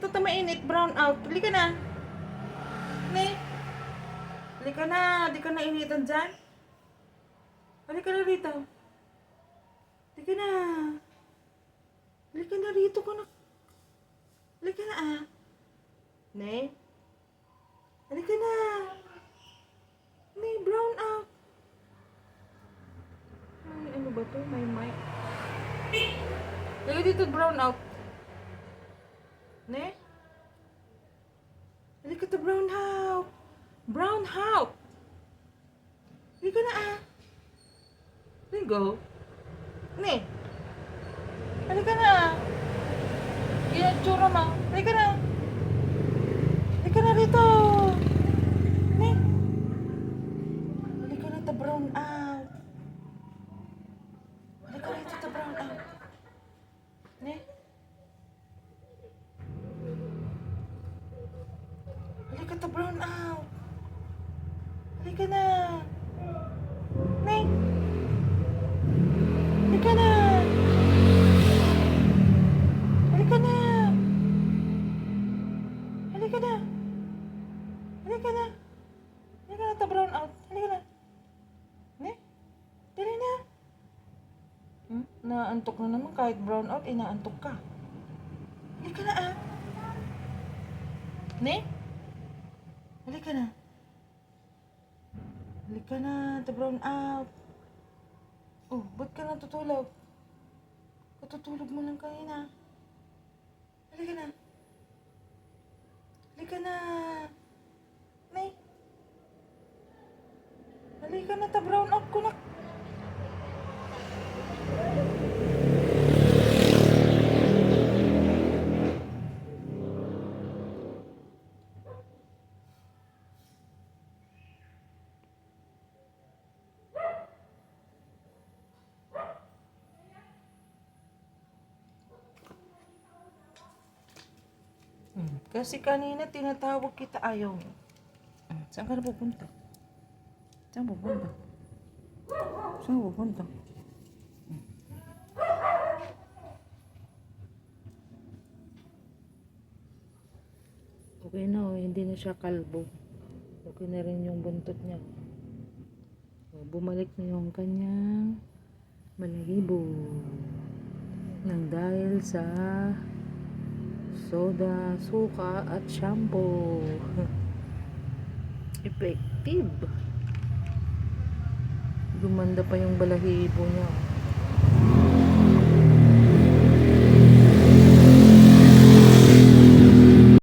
Dito ta mainit, brown out. Hali ka na. Ne? Hali ka na. Di ka na initan dyan. Hali ka na rito. Hali ka na. Hali ka na rito ka na. Hali ka na ah. Ne? Hali ka na. Ne, brown out. Ay, ano ba to? May. Lagi dito brown out. Ne? Halika to brown out. Brown out. Halika na ah. Go. Ne? Halika na ah. Yan ang tsura mo. Halika na. Halika na rito. Ne? Halika na to brown out. Halika rito to brown out. Ne? Halika to brown out. Halika na. Ne? Halika na. Halika na. Halika na. Halika na. Halika na to brown out. Halika na. Ne? Dali na. Naantok na naman kahit brown out, inaantok ka. Halika na ah. Ne? Halika na. Halika na, to brown out. Oh, ba't ka natutulog? Katutulog mo lang kanina. Halika na. Halika na. Ne? Halika na, to brown out ko na. Kasi kanina tinatawag kita, ayaw mo. Saan ka na pupunta? Saan pupunta? Saan pupunta? Okay na, hindi na siya kalbo. Okay na rin yung buntot niya. Bumalik na yung kanyang balahibo. Nang dahil sa soda, suka, at shampoo. Effective. Gumanda pa yung balahibo niya.